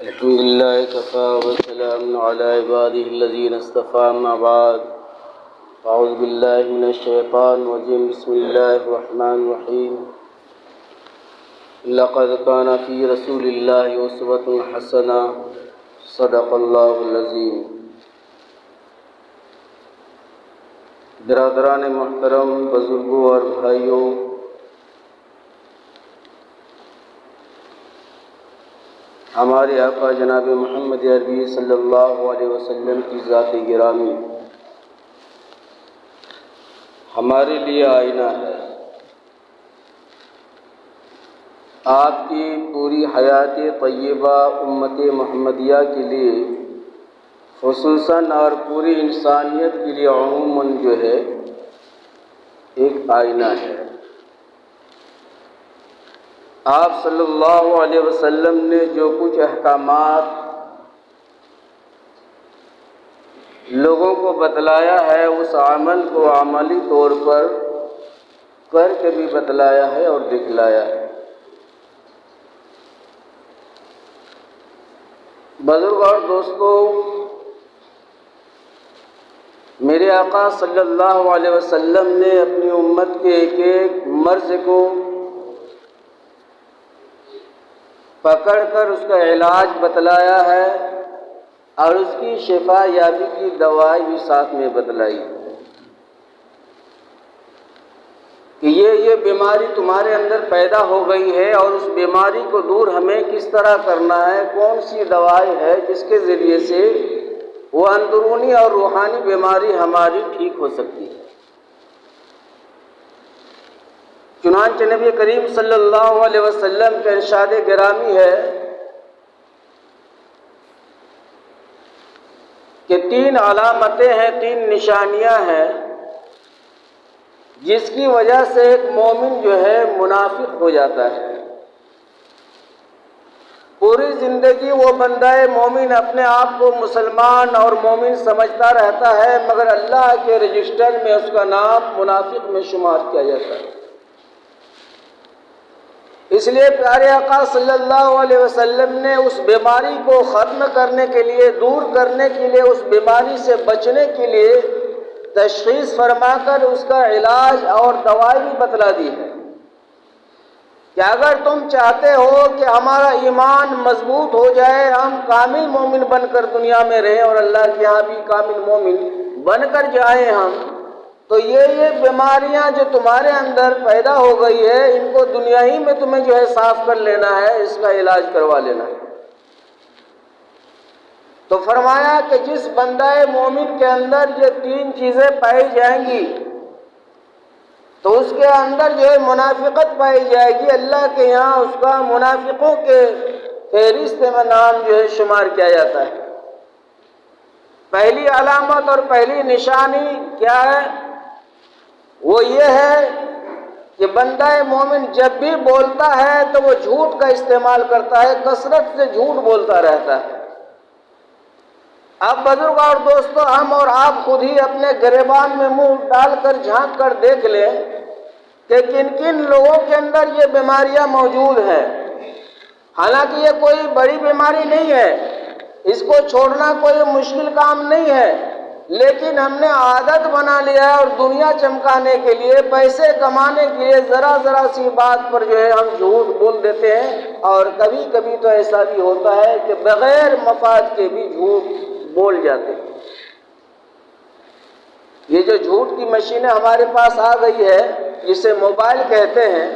الحمد لله كفى وسلام على عباده الذين اصطفى أما بعد أعوذ بالله من الشيطان الرجيم بسم الله الرحمن الرحيم لقد كان في رسول الله أسوة حسنة صدق الله العظيم۔ برادران محترم، بزرگوں اور بھائیوں، ہمارے آقا جناب محمد عربی صلی اللہ علیہ وسلم کی ذات گرامی ہمارے لیے آئینہ ہے۔ آپ کی پوری حیات طیبہ امت محمدیہ کے لیے خصوصاً اور پوری انسانیت کے لیے عموماً جو ہے ایک آئینہ ہے۔ آپ صلی اللہ علیہ وسلم نے جو کچھ احکامات لوگوں کو بتلایا ہے، اس عمل کو عملی طور پر کر کے بھی بتلایا ہے اور دکھلایا ہے۔ بزرگ اور دوستو، میرے آقا صلی اللہ علیہ وسلم نے اپنی امت کے ایک ایک مرض کو پکڑ کر اس کا علاج بتلایا ہے اور اس کی شفا یابی کی دوائی بھی ساتھ میں بتلائی کہ یہ بیماری تمہارے اندر پیدا ہو گئی ہے اور اس بیماری کو دور ہمیں کس طرح کرنا ہے، کون سی دوائی ہے جس کے ذریعے سے وہ اندرونی اور روحانی بیماری ہماری ٹھیک ہو سکتی ہے۔ چنانچہ نبی کریم صلی اللہ علیہ وسلم کا ارشاد گرامی ہے کہ 3 علامتیں ہیں، 3 نشانیاں ہیں جس کی وجہ سے ایک مومن جو ہے منافق ہو جاتا ہے۔ پوری زندگی وہ بندہ مومن اپنے آپ کو مسلمان اور مومن سمجھتا رہتا ہے، مگر اللہ کے رجسٹر میں اس کا نام منافق میں شمار کیا جاتا ہے۔ اس لیے پیارے آقا صلی اللہ علیہ وسلم نے اس بیماری کو ختم کرنے کے لیے، دور کرنے کے لیے، اس بیماری سے بچنے کے لیے تشخیص فرما کر اس کا علاج اور دوائی بھی بتلا دی ہے کہ اگر تم چاہتے ہو کہ ہمارا ایمان مضبوط ہو جائے، ہم کامل مومن بن کر دنیا میں رہیں اور اللہ کے یہاں بھی کامل مومن بن کر جائیں ہم، تو یہ بیماریاں جو تمہارے اندر پیدا ہو گئی ہے، ان کو دنیا ہی میں تمہیں جو ہے صاف کر لینا ہے، اس کا علاج کروا لینا ہے۔ تو فرمایا کہ جس بندہ مومن کے اندر یہ 3 چیزیں پائی جائیں گی تو اس کے اندر جو ہے منافقت پائی جائے گی، اللہ کے یہاں اس کا منافقوں کے فہرست میں نام جو ہے شمار کیا جاتا ہے۔ پہلی علامت اور پہلی نشانی کیا ہے؟ وہ یہ ہے کہ بندہ مومن جب بھی بولتا ہے تو وہ جھوٹ کا استعمال کرتا ہے، کثرت سے جھوٹ بولتا رہتا ہے۔ اب بزرگ اور دوستو، ہم اور آپ خود ہی اپنے گریبان میں منہ ڈال کر جھانک کر دیکھ لیں کہ کن کن لوگوں کے اندر یہ بیماریاں موجود ہیں۔ حالانکہ یہ کوئی بڑی بیماری نہیں ہے، اس کو چھوڑنا کوئی مشکل کام نہیں ہے، لیکن ہم نے عادت بنا لیا ہے اور دنیا چمکانے کے لیے، پیسے کمانے کے لیے ذرا سی بات پر جو ہے ہم جھوٹ بول دیتے ہیں، اور کبھی کبھی تو ایسا بھی ہوتا ہے کہ بغیر مفاد کے بھی جھوٹ بول جاتے ہیں۔ یہ جو جھوٹ کی مشینیں ہمارے پاس آ گئی ہے، جسے موبائل کہتے ہیں،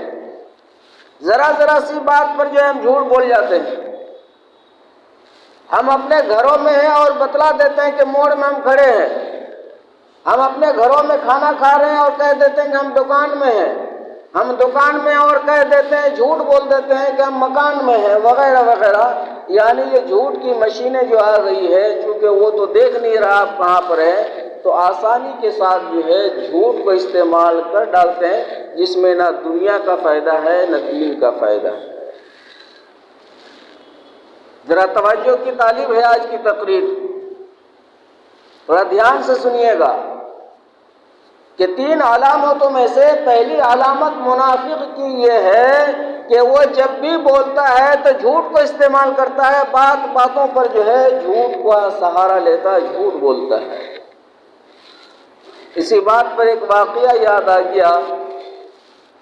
ذرا سی بات پر جو ہے ہم جھوٹ بول جاتے ہیں۔ ہم اپنے گھروں میں ہیں اور بتلا دیتے ہیں کہ موڑ میں ہم کھڑے ہیں، ہم اپنے گھروں میں کھانا کھا رہے ہیں اور کہہ دیتے ہیں کہ ہم دکان میں ہیں، ہم دکان میں اور کہہ دیتے ہیں، جھوٹ بول دیتے ہیں کہ ہم مکان میں ہیں، وغیرہ وغیرہ۔ یعنی یہ جھوٹ کی مشینیں جو آ گئی ہے، چونکہ وہ تو دیکھ نہیں رہا آپ کہاں پر ہے، تو آسانی کے ساتھ جو ہے جھوٹ کو استعمال کر ڈالتے ہیں، جس میں نہ دنیا کا فائدہ ہے نہ دین کا فائدہ ہے۔ ذرا توجہ کی طالب ہے آج کی تقریر، تھوڑا دھیان سے سنیے گا کہ 3 علامتوں میں سے پہلی علامت منافق کی یہ ہے کہ وہ جب بھی بولتا ہے تو جھوٹ کو استعمال کرتا ہے، بات باتوں پر جو ہے جھوٹ کا سہارا لیتا ہے، جھوٹ بولتا ہے۔ اسی بات پر ایک واقعہ یاد آ گیا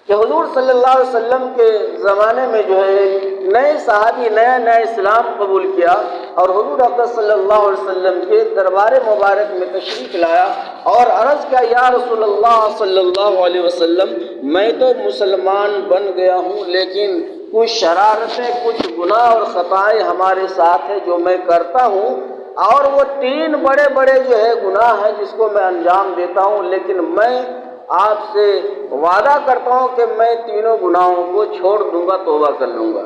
کہ حضور صلی اللہ علیہ وسلم کے زمانے میں جو ہے نئے صحابی نیا اسلام قبول کیا اور حضور اقدس صلی اللہ علیہ وسلم کے دربار مبارک میں تشریف لایا اور عرض کیا، یا رسول اللہ صلی اللہ علیہ وسلم، میں تو مسلمان بن گیا ہوں لیکن کچھ شرارتیں، کچھ گناہ اور خطائیں ہمارے ساتھ ہیں جو میں کرتا ہوں، اور وہ 3 بڑے بڑے جو ہے گناہ ہیں جس کو میں انجام دیتا ہوں، لیکن میں آپ سے وعدہ کرتا ہوں کہ میں تینوں گناہوں کو چھوڑ دوں گا، توبہ کر لوں گا،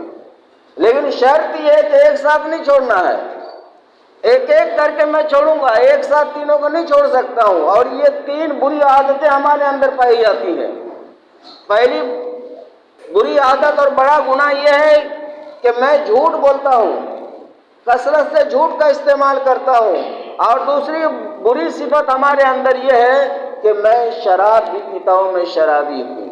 لیکن شرط یہ ہے کہ ایک ساتھ نہیں چھوڑنا ہے، ایک ایک کر کے میں چھوڑوں گا، ایک ساتھ تینوں کو نہیں چھوڑ سکتا ہوں۔ اور یہ 3 بری عادتیں ہمارے اندر پائی جاتی ہیں۔ پہلی بری عادت اور بڑا گناہ یہ ہے کہ میں جھوٹ بولتا ہوں، کثرت سے جھوٹ کا استعمال کرتا ہوں، اور دوسری بری صفت ہمارے اندر یہ ہے کہ میں شراب بھی پیتا ہوں، میں شرابی ہوں۔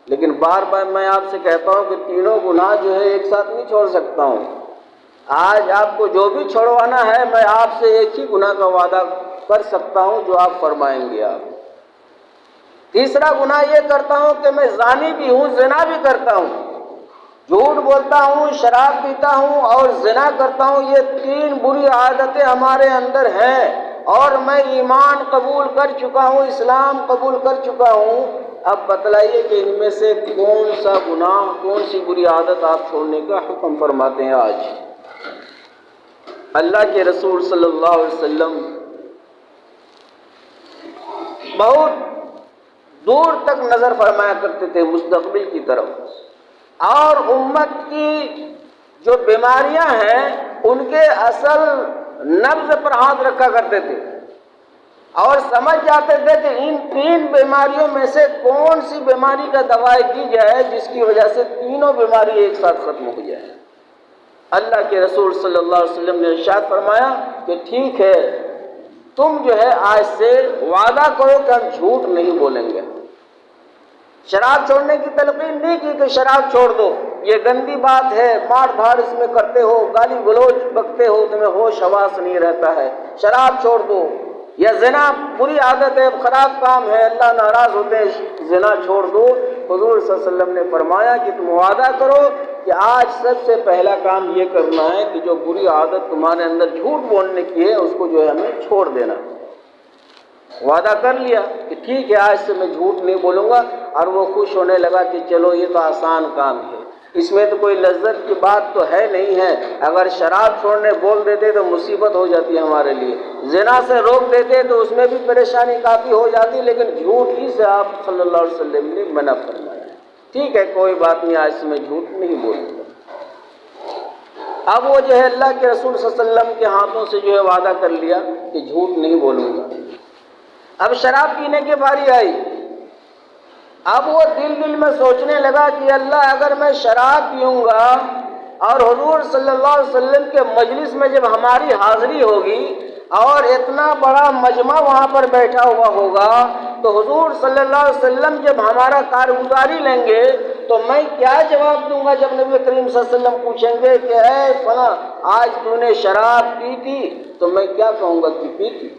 لیکن بار بار میں آپ سے کہتا ہوں کہ تینوں گناہ جو ہے ایک ساتھ نہیں چھوڑ سکتا ہوں۔ آج آپ کو جو بھی چھوڑوانا ہے میں آپ سے ایک ہی گناہ کا وعدہ کر سکتا ہوں جو آپ فرمائیں گے۔ آپ تیسرا گناہ یہ کرتا ہوں کہ میں زانی بھی ہوں، زنا بھی کرتا ہوں، جھوٹ بولتا ہوں، شراب پیتا ہوں اور زنا کرتا ہوں۔ یہ 3 بری عادتیں ہمارے اندر ہیں اور میں ایمان قبول کر چکا ہوں، اسلام قبول کر چکا ہوں۔ اب بتلائیے کہ ان میں سے کون سا گناہ، کون سی بری عادت آپ چھوڑنے کا حکم فرماتے ہیں؟ آج اللہ کے رسول صلی اللہ علیہ وسلم بہت دور تک نظر فرمایا کرتے تھے مستقبل کی طرف، اور امت کی جو بیماریاں ہیں ان کے اصل نبض پر ہاتھ رکھا کرتے تھے اور سمجھ جاتے تھے کہ ان 3 بیماریوں میں سے کون سی بیماری کا دوائی دی جائے جس کی وجہ سے تینوں بیماری ایک ساتھ ختم ہو جائے۔ اللہ کے رسول صلی اللہ علیہ وسلم نے ارشاد فرمایا کہ ٹھیک ہے، تم جو ہے آج سے وعدہ کرو کہ ہم جھوٹ نہیں بولیں گے۔ شراب چھوڑنے کی تلقین نہیں کی کہ شراب چھوڑ دو، یہ گندی بات ہے، مار دھاڑ اس میں کرتے ہو، گالی گلوچ بکتے ہو، تمہیں ہوش حواس نہیں رہتا ہے، شراب چھوڑ دو۔ یا زنا بری عادت ہے، خراب کام ہے، اللہ ناراض ہوتے ہیں، زنا چھوڑ دو۔ حضور صلی اللہ علیہ وسلم نے فرمایا کہ تم وعدہ کرو کہ آج سب سے پہلا کام یہ کرنا ہے کہ جو بری عادت تمہارے اندر جھوٹ بولنے کی ہے اس کو جو ہے ہمیں چھوڑ دینا۔ وعدہ کر لیا کہ ٹھیک ہے آج سے میں جھوٹ نہیں بولوں گا، اور وہ خوش ہونے لگا کہ چلو یہ تو آسان کام ہے، اس میں تو کوئی لذت کی بات تو ہے نہیں ہے، اگر شراب چھوڑنے بول دیتے تو مصیبت ہو جاتی ہے ہمارے لیے، زنا سے روک دیتے تو اس میں بھی پریشانی کافی ہو جاتی، لیکن جھوٹ ہی سے آپ صلی اللہ علیہ وسلم نے منع فرمایا۔ ٹھیک ہے کوئی بات نہیں، آج سے میں جھوٹ نہیں بولوں گا۔ اب وہ جو ہے اللہ کے رسول صلی اللہ علیہ وسلم کے ہاتھوں سے جو ہے وعدہ کر لیا کہ جھوٹ نہیں بولوں گا۔ اب شراب پینے کی باری آئی، اب وہ دل میں سوچنے لگا کہ اللہ اگر میں شراب پیوں گا اور حضور صلی اللہ علیہ وسلم کے مجلس میں جب ہماری حاضری ہوگی اور اتنا بڑا مجمع وہاں پر بیٹھا ہوا ہوگا تو حضور صلی اللہ علیہ وسلم جب ہمارا کارگزاری لیں گے تو میں کیا جواب دوں گا جب نبی کریم صلی اللہ علیہ وسلم پوچھیں گے کہ اے فلاں آج تو نے شراب پی تھی، تو میں کیا کہوں گا کہ پی تھی؟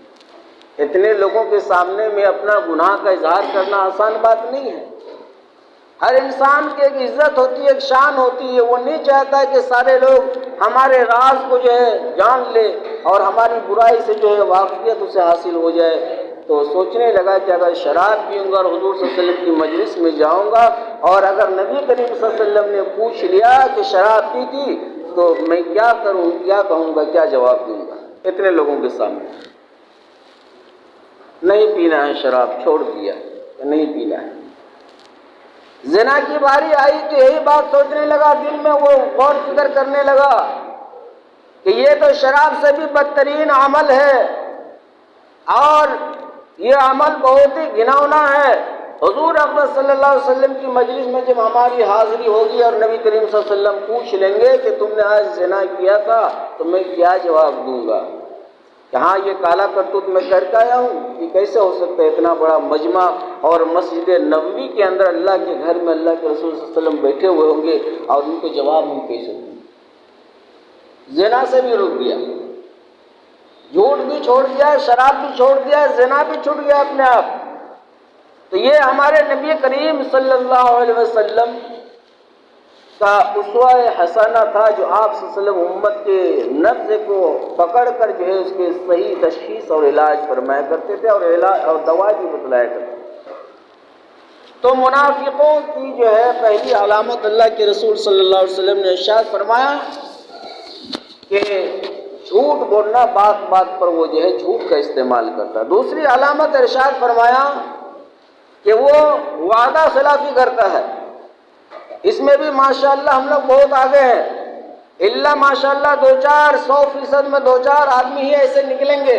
اتنے لوگوں کے سامنے میں اپنا گناہ کا اظہار کرنا آسان بات نہیں ہے۔ ہر انسان کی ایک عزت ہوتی ہے، ایک شان ہوتی ہے، وہ نہیں چاہتا ہے کہ سارے لوگ ہمارے راز کو جو ہے جان لے اور ہماری برائی سے جو ہے واقفیت اسے حاصل ہو جائے۔ تو سوچنے لگا کہ اگر شراب پیوں گا اور حضور صلی اللہ علیہ وسلم کی مجلس میں جاؤں گا اور اگر نبی کریم صلی اللہ علیہ وسلم نے پوچھ لیا کہ شراب پی تھی تو میں کیا کروں، کیا کہوں گا، کیا جواب دوں گا اتنے لوگوں کے سامنے؟ نہیں پینا ہے، شراب چھوڑ دیا، نہیں پینا ہے۔ زنا کی باری آئی تو یہی بات سوچنے لگا، دل میں وہ غور فکر کرنے لگا کہ یہ تو شراب سے بھی بدترین عمل ہے اور یہ عمل بہت ہی گھناؤنا ہے۔ حضور اقدس صلی اللہ علیہ وسلم کی مجلس میں جب ہماری حاضری ہوگی اور نبی کریم صلی اللہ علیہ وسلم پوچھ لیں گے کہ تم نے آج زنا کیا تھا تو میں کیا جواب دوں گا؟ کہ ہاں یہ کالا کرتوت میں کر کے آیا ہوں، یہ کیسے ہو سکتا ہے؟ اتنا بڑا مجمع اور مسجد نبوی کے اندر اللہ کے گھر میں اللہ کے رسول صلی اللہ علیہ وسلم بیٹھے ہوئے ہوں گے اور ان کو جواب ہم کیسے دیں؟ زنا سے بھی رک گیا، جھوٹ بھی چھوڑ دیا، شراب بھی چھوڑ دیا، زنا بھی چھوٹ گیا اپنے آپ۔ تو یہ ہمارے نبی کریم صلی اللہ علیہ وسلم کا اسوہ حسنہ تھا، جو آپ صلی اللہ علیہ وسلم امت کے نبض کو پکڑ کر جو ہے اس کے صحیح تشخیص اور علاج فرمایا کرتے تھے، اور علاج اور دوا بھی بتلایا کرتے تھے۔ تو منافقوں کی جو ہے پہلی علامت اللہ کے رسول صلی اللہ علیہ وسلم نے ارشاد فرمایا کہ جھوٹ بولنا، بات بات پر وہ جو ہے جھوٹ کا استعمال کرتا۔ دوسری علامت ارشاد فرمایا کہ وہ وعدہ خلافی کرتا ہے۔ اس میں بھی ماشاءاللہ ہم لوگ بہت آگے ہیں، الا ماشاءاللہ 100% میں 2-4 آدمی ہی ایسے نکلیں گے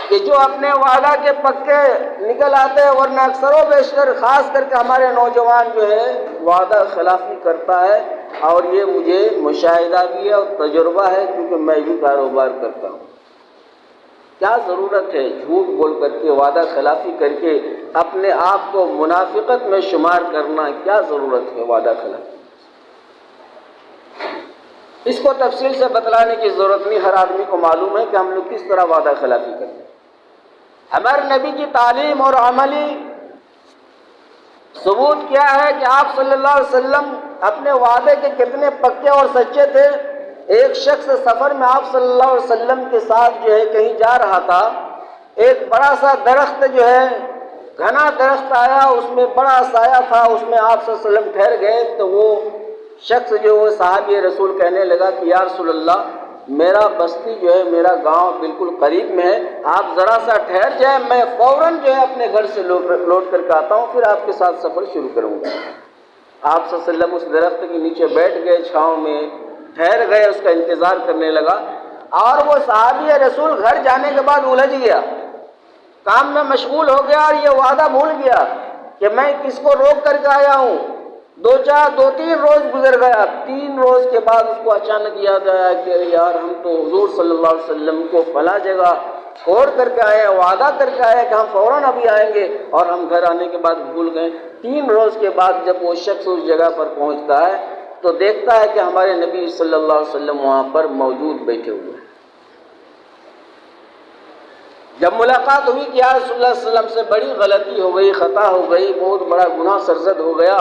کہ جو اپنے وعدہ کے پکے نکل آتے ہیں، ورنہ اکثر و بیشتر خاص کر کے ہمارے نوجوان جو ہے وعدہ خلافی کرتا ہے۔ اور یہ مجھے مشاہدہ بھی ہے اور تجربہ ہے، کیونکہ میں بھی کاروبار کرتا ہوں۔ کیا ضرورت ہے جھوٹ بول کر کے، وعدہ خلافی کر کے اپنے آپ کو منافقت میں شمار کرنا؟ کیا ضرورت ہے وعدہ خلافی؟ اس کو تفصیل سے بتلانے کی ضرورت نہیں، ہر آدمی کو معلوم ہے کہ ہم لوگ کس طرح وعدہ خلافی کرتے ہیں۔ ہمارے نبی کی تعلیم اور عملی ثبوت کیا ہے کہ آپ صلی اللہ علیہ وسلم اپنے وعدے کے کتنے پکے اور سچے تھے۔ ایک شخص سفر میں آپ صلی اللہ علیہ وسلم کے ساتھ جو ہے کہیں جا رہا تھا، ایک بڑا سا درخت جو ہے گھنا درخت آیا، اس میں بڑا سایہ تھا، اس میں آپ صلی اللہ علیہ وسلم ٹھہر گئے۔ تو وہ شخص جو وہ صحابی رسول کہنے لگا کہ یا رسول اللہ، میرا بستی جو ہے، میرا گاؤں بالکل قریب میں ہے، آپ ذرا سا ٹھہر جائیں، میں فوراً جو ہے اپنے گھر سے لوٹ کر کے آتا ہوں، پھر آپ کے ساتھ سفر شروع کروں گا۔ آپ صلی اللہ علیہ وسلم اس درخت کے نیچے بیٹھ گئے، چھاؤں میں ٹھہر گئے، اس کا انتظار کرنے لگا۔ اور وہ صحابی رسول گھر جانے کے بعد الجھ گیا، کام میں مشغول ہو گیا، اور یہ وعدہ بھول گیا کہ میں کس کو روک کر کے آیا ہوں۔ 2-3 روز گزر گیا، 3 روز کے بعد اس کو اچانک یاد آیا کہ یار ہم تو حضور صلی اللہ علیہ وسلم کو فلاں جگہ چھوڑ کر کے آئے، وعدہ کر کے آئے کہ ہم فوراً ابھی آئیں گے، اور ہم گھر آنے کے بعد بھول گئے۔ 3 روز کے بعد جب وہ شخص اس جگہ پر پہنچتا ہے تو دیکھتا ہے کہ ہمارے نبی صلی اللہ علیہ وسلم وہاں پر موجود بیٹھے ہوئے ہیں۔ جب ملاقات ہوئی کہ یا رسول اللہ صلی اللہ علیہ وسلم سے بڑی غلطی ہو گئی، خطا ہو گئی، بہت بڑا گناہ سرزد ہو گیا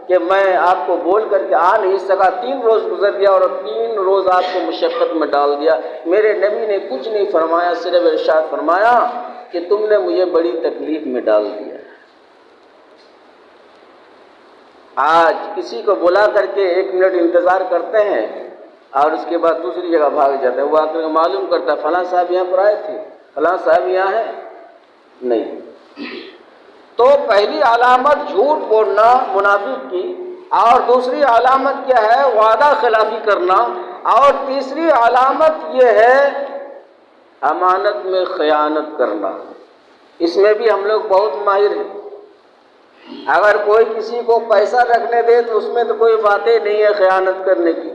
کہ میں آپ کو بول کر کے آ نہیں سکا، 3 روز گزر گیا اور 3 روز آپ کو مشقت میں ڈال دیا۔ میرے نبی نے کچھ نہیں فرمایا، صرف ارشاد فرمایا کہ تم نے مجھے بڑی تکلیف میں ڈال دیا۔ آج کسی کو بلا کر کے 1 منٹ انتظار کرتے ہیں اور اس کے بعد دوسری جگہ بھاگ جاتے ہیں، وہ آ کر معلوم کرتا ہے فلاں صاحب یہاں پر آئے تھے، فلاں صاحب یہاں ہے نہیں۔ تو پہلی علامت جھوٹ بولنا منافق کی، اور دوسری علامت کیا ہے؟ وعدہ خلافی کرنا، اور تیسری علامت یہ ہے امانت میں خیانت کرنا۔ اس میں بھی ہم لوگ بہت ماہر ہیں۔ اگر کوئی کسی کو پیسہ رکھنے دے تو اس میں تو کوئی باتیں نہیں ہے خیانت کرنے کی،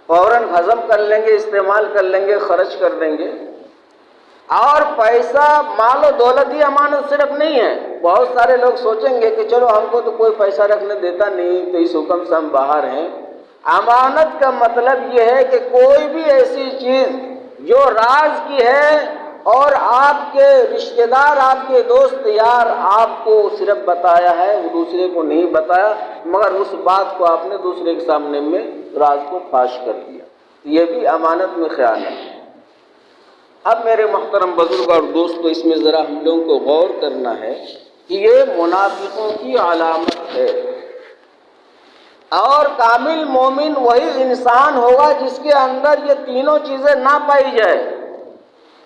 فوراً ہضم کر لیں گے، استعمال کر لیں گے، خرچ کر دیں گے۔ اور پیسہ، مال و دولت ہی امانت صرف نہیں ہے۔ بہت سارے لوگ سوچیں گے کہ چلو ہم کو تو کوئی پیسہ رکھنے دیتا نہیں تو اس حکم سے ہم باہر ہیں۔ امانت کا مطلب یہ ہے کہ کوئی بھی ایسی چیز جو راز کی ہے اور آپ کے رشتہ دار، آپ کے دوست یار آپ کو صرف بتایا ہے، وہ دوسرے کو نہیں بتایا، مگر اس بات کو آپ نے دوسرے کے سامنے میں راز کو فاش کر دیا، یہ بھی امانت میں خیانت ہے۔ اب میرے محترم بزرگ اور دوستو، اس میں ذرا ہم لوگوں کو غور کرنا ہے کہ یہ منافقوں کی علامت ہے۔ اور کامل مومن وہی انسان ہوگا جس کے اندر یہ تینوں چیزیں نہ پائی جائے،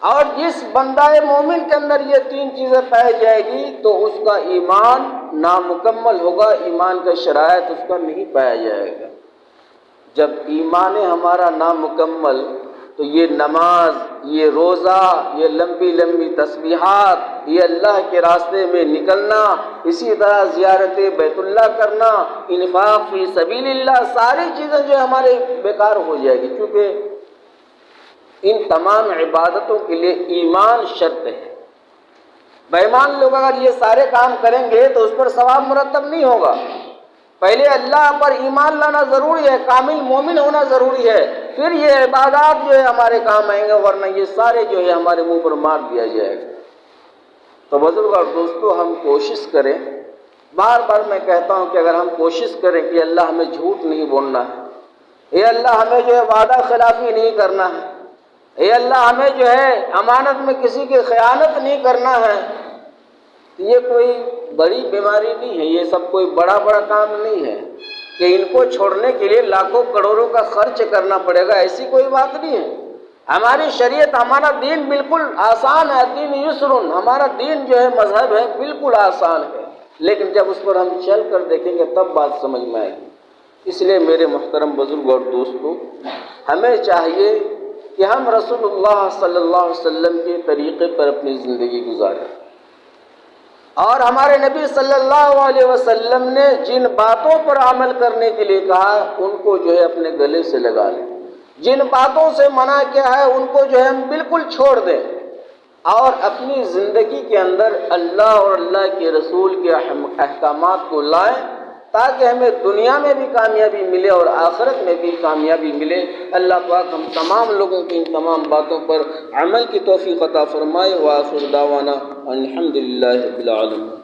اور جس بندہ مومن کے اندر یہ 3 چیزیں پائی جائے گی تو اس کا ایمان نامکمل ہوگا، ایمان کا شرائط اس کا نہیں پایا جائے گا۔ جب ایمان ہمارا نامکمل تو یہ نماز، یہ روزہ، یہ لمبی لمبی تسبیحات، یہ اللہ کے راستے میں نکلنا، اسی طرح زیارت بیت اللہ کرنا، انفاق فی سبیل اللہ، ساری چیزیں جو ہمارے بیکار ہو جائے گی، کیونکہ ان تمام عبادتوں کے لیے ایمان شرط ہے۔ بے ایمان لوگ اگر یہ سارے کام کریں گے تو اس پر ثواب مرتب نہیں ہوگا۔ پہلے اللہ پر ایمان لانا ضروری ہے، کامل مومن ہونا ضروری ہے، پھر یہ عبادات جو ہے ہمارے کام آئیں گے، ورنہ یہ سارے جو ہے ہمارے منہ پر مار دیا جائے گا۔ تو بزرگ اور دوستو، ہم کوشش کریں، بار بار میں کہتا ہوں کہ اگر ہم کوشش کریں کہ اللہ ہمیں جھوٹ نہیں بولنا ہے، اے اللہ ہمیں جو ہے وعدہ خلافی نہیں کرنا ہے، اے اللہ ہمیں جو ہے امانت میں کسی کی خیانت نہیں کرنا ہے، یہ کوئی بڑی بیماری نہیں ہے، یہ سب کوئی بڑا کام نہیں ہے کہ ان کو چھوڑنے کے لیے لاکھوں کروڑوں کا خرچ کرنا پڑے گا، ایسی کوئی بات نہیں ہے۔ ہماری شریعت، ہمارا دین بالکل آسان ہے، دین یسرن، ہمارا دین جو ہے مذہب ہے بالکل آسان ہے، لیکن جب اس پر ہم چل کر دیکھیں گے تب بات سمجھ میں آئے گی۔ اس لیے میرے محترم بزرگ اور دوستو، ہمیں چاہیے کہ ہم رسول اللہ صلی اللہ علیہ وسلم کے طریقے پر اپنی زندگی گزاریں، اور ہمارے نبی صلی اللہ علیہ وسلم نے جن باتوں پر عمل کرنے کے لیے کہا ان کو جو ہے اپنے گلے سے لگا لیں، جن باتوں سے منع کیا ہے ان کو جو ہے ہم بالکل چھوڑ دیں، اور اپنی زندگی کے اندر اللہ اور اللہ کے رسول کے احکامات کو لائیں، تاکہ ہمیں دنیا میں بھی کامیابی ملے اور آخرت میں بھی کامیابی ملے۔ اللہ پاک ہم تمام لوگوں کی ان تمام باتوں پر عمل کی توفیق عطا فرمائے۔ وآخر دعوانا الحمدللہ رب العالمین۔